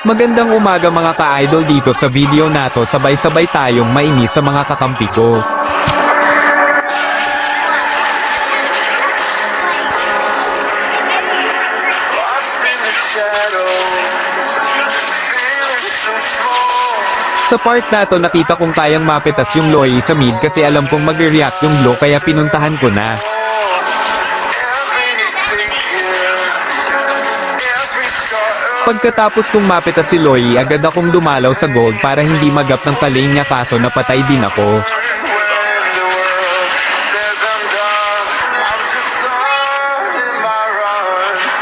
Magandang umaga mga ka-idol, dito sa video nato sabay-sabay tayong mainis sa mga kakampi ko. Sa part na to nakita kong kayang mapitas yung Loi sa mid kasi alam kong magre-react yung Lo kaya pinuntahan ko na. Pagkatapos kong mapitas si Loi, agad akong dumalaw sa gold para hindi magap ng kalane niya kaso napatay din ako.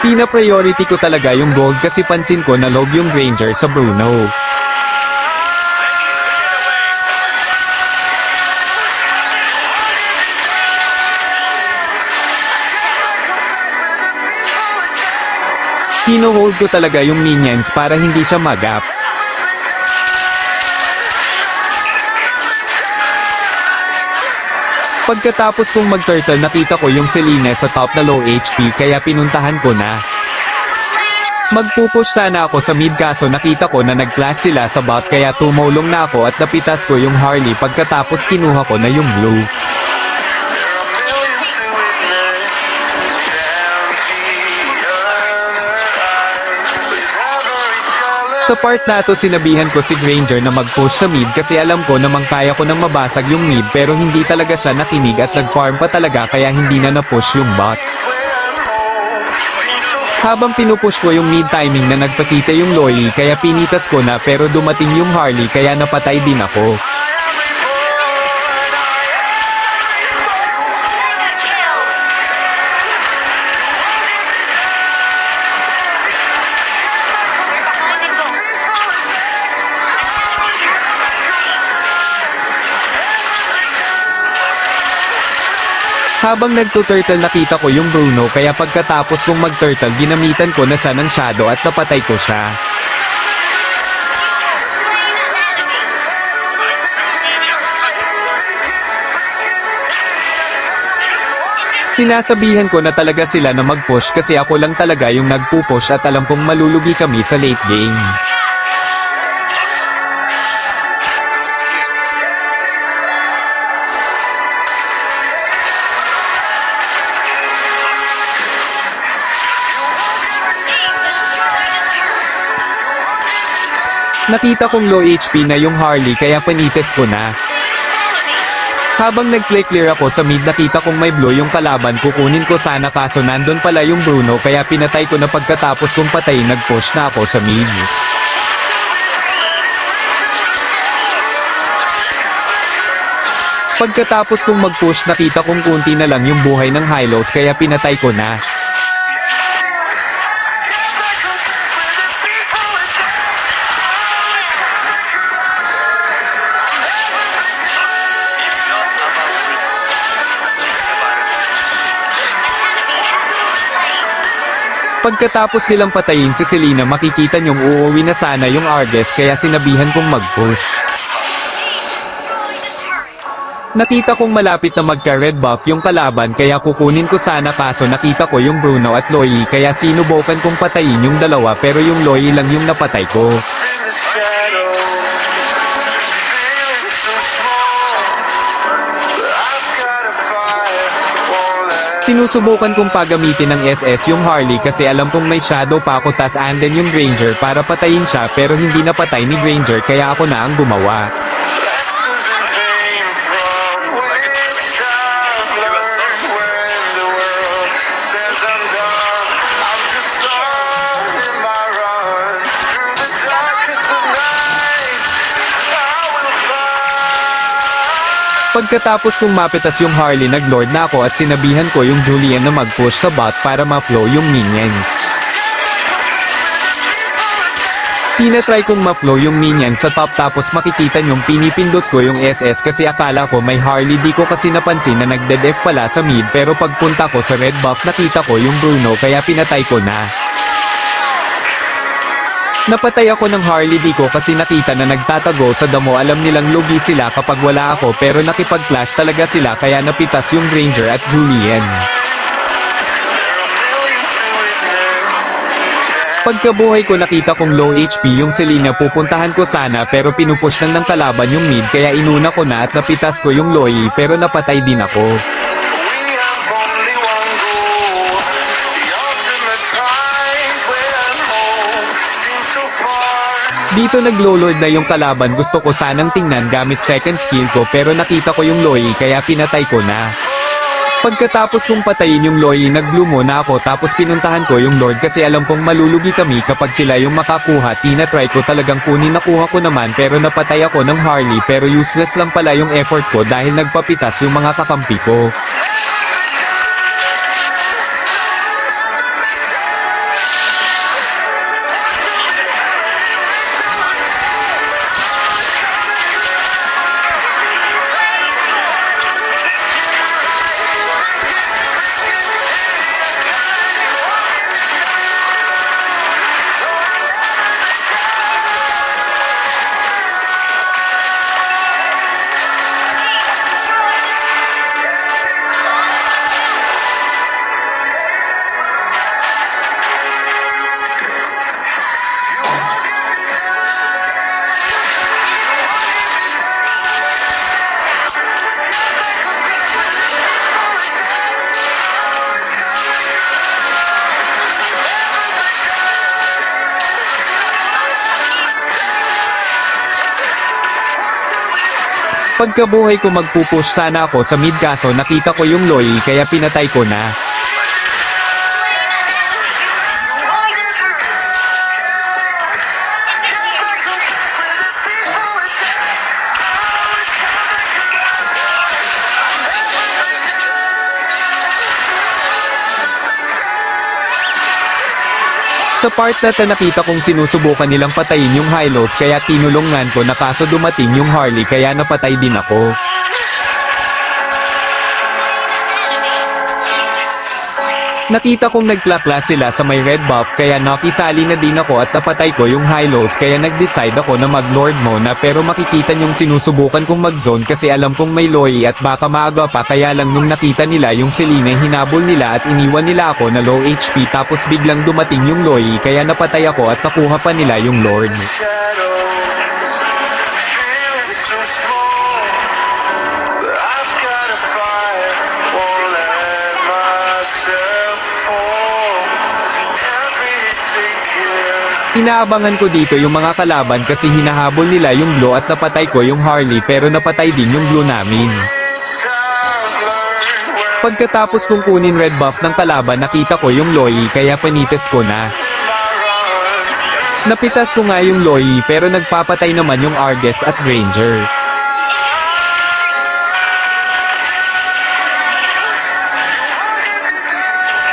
Pina-priority ko talaga yung gold kasi pansin ko na low yung Granger sa Bruno. Hino-hold ko talaga yung minions para hindi siya magap. Pagkatapos kong mag-turtle nakita ko yung Selene sa top na low HP kaya pinuntahan ko na. Magpupush sana ako sa mid kaso nakita ko na nag-flash sila sa bot kaya tumulong na ako at napitas ko yung Harley pagkatapos kinuha ko na yung blue. Sa part na to sinabihan ko si Granger na mag-push sa mid kasi alam ko namang kaya ko nang mabasag yung mid pero hindi talaga siya nakinig at nag-farm pa talaga kaya hindi na na-push yung bot. Habang pinupush ko yung mid timing na nagpakita yung Loi kaya pinitas ko na pero dumating yung Harley kaya napatay din ako. Habang nagtuturtle nakita ko yung Bruno kaya pagkatapos kong mag-turtle ginamitan ko na siya ng shadow at napatay ko siya. Sinasabihan ko na talaga sila na mag-push kasi ako lang talaga yung nagpupush at alam kong malulugi kami sa late game. Nakita kong low HP na yung Harley kaya panites ko na. Habang nag-clear ako sa mid nakita kong may blue yung kalaban kukunin ko sana kaso nandun pala yung Bruno kaya pinatay ko na pagkatapos kong patay nag-push na ako sa mid. Pagkatapos kong mag-push nakita kong kunti na lang yung buhay ng Hylos kaya pinatay ko na. Pagkatapos nilang patayin si Selena makikita niyong uuwi na sana yung Argus kaya sinabihan kong mag-push. Nakita kong malapit na magka-red buff yung kalaban kaya kukunin ko sana kaso nakita ko yung Bruno at Loi kaya sinubukan kong patayin yung dalawa pero yung Loi lang yung napatay ko. Sinusubukan kong pagamitin ng SS yung Harley kasi alam kong may shadow pa ako tas anden yung Granger para patayin siya pero hindi napatay ni Granger kaya ako na ang gumawa. Pagkatapos kong mapitas yung Harley nag-lord na ako at sinabihan ko yung Julian na mag-push sa bot para ma-flow yung minions. Tinatry kong ma-flow yung minions sa top tapos makikita nyong pinipindot ko yung SS kasi akala ko may Harley di ko kasi napansin na nagde-def pala sa mid pero pagpunta ko sa red buff nakita ko yung Bruno kaya pinatay ko na. Napatay ako ng Harley di ko kasi nakita na nagtatago sa damo alam nilang lugi sila kapag wala ako pero nakipag-flash talaga sila kaya napitas yung Granger at Julian. Pagkabuhay ko nakita kong low HP yung Selena, pupuntahan ko sana pero pinupush lang ng kalaban yung mid kaya inuna ko na at napitas ko yung Loi pero napatay din ako. Dito naglo-lord na yung kalaban, gusto ko sanang tingnan gamit second skill ko pero nakita ko yung Loi kaya pinatay ko na. Pagkatapos kong patayin yung Loi, nag-blue na ako tapos pinuntahan ko yung Lord kasi alam kong malulugi kami kapag sila yung makakuha. Tinatry ko talagang kunin, nakuha ko naman pero napatay ako ng Harley pero useless lang pala yung effort ko dahil nagpapitas yung mga kakampi ko. Pagkabuhay ko magpupush sana ako sa mid kaso nakita ko yung Loi kaya pinatay ko na. Sa part na nakita kong sinusubukan nilang patayin yung Hylos kaya tinulungan ko na kaso dumating yung Harley kaya napatay din ako. Nakita kong nagklakla sila sa may red buff kaya nakisali na din ako at napatay ko yung Hylos kaya nag-decide ako na mag-lord muna pero makikita nyong sinusubukan kong mag-zone kasi alam kong may Loi at baka maaga pa kaya lang nung nakita nila yung Selena hinabol nila at iniwan nila ako na low HP tapos biglang dumating yung Loi kaya napatay ako at nakuha pa nila yung Lord. Inaabangan ko dito yung mga kalaban kasi hinahabol nila yung blue at napatay ko yung Harley pero napatay din yung blue namin. Pagkatapos kong kunin red buff ng kalaban nakita ko yung Loi kaya panites ko na. Napitas ko nga yung Loi pero nagpapatay naman yung Argus at Ranger.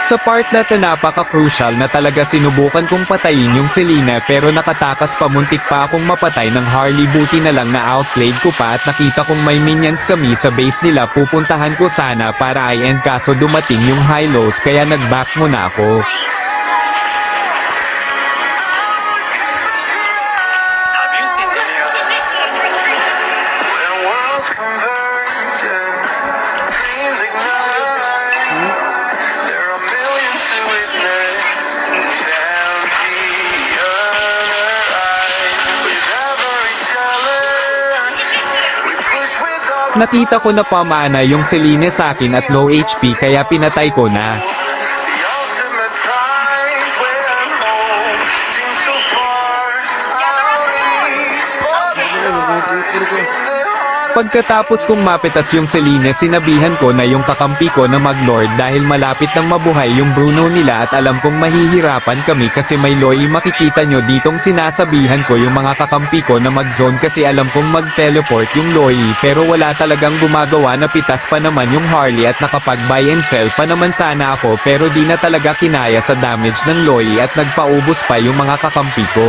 Sa part na napaka-crucial na talaga sinubukan kong patayin yung Selena pero nakatakas pa, muntik pa akong mapatay ng Harley, buti na lang na outplayed ko pa at nakita kong may minions kami sa base nila, pupuntahan ko sana para i-end kaso dumating yung Hylos kaya nag-back muna ako. Nakita ko na pamana yung Selena sa akin at low HP kaya pinatay ko na. Pagkatapos kong mapitas yung Selena, sinabihan ko na yung kakampi ko na mag-lord dahil malapit nang mabuhay yung Bruno nila at alam kong mahihirapan kami kasi may Loi. Makikita nyo ditong sinasabihan ko yung mga kakampi ko na mag-zone kasi alam kong mag-teleport yung Loi pero wala talagang gumagawa, napitas pa naman yung Harley at nakapag-buy and sell pa naman sana ako pero di na talaga kinaya sa damage ng Loi at nagpaubos pa yung mga kakampi ko.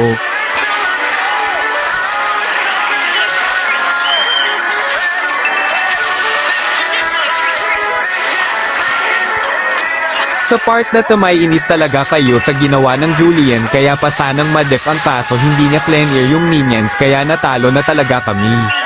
Sa part na maiinis talaga kayo sa ginawa ng Julian kaya pa sanang ma-def ang kaso hindi niya clear yung minions kaya natalo na talaga kami.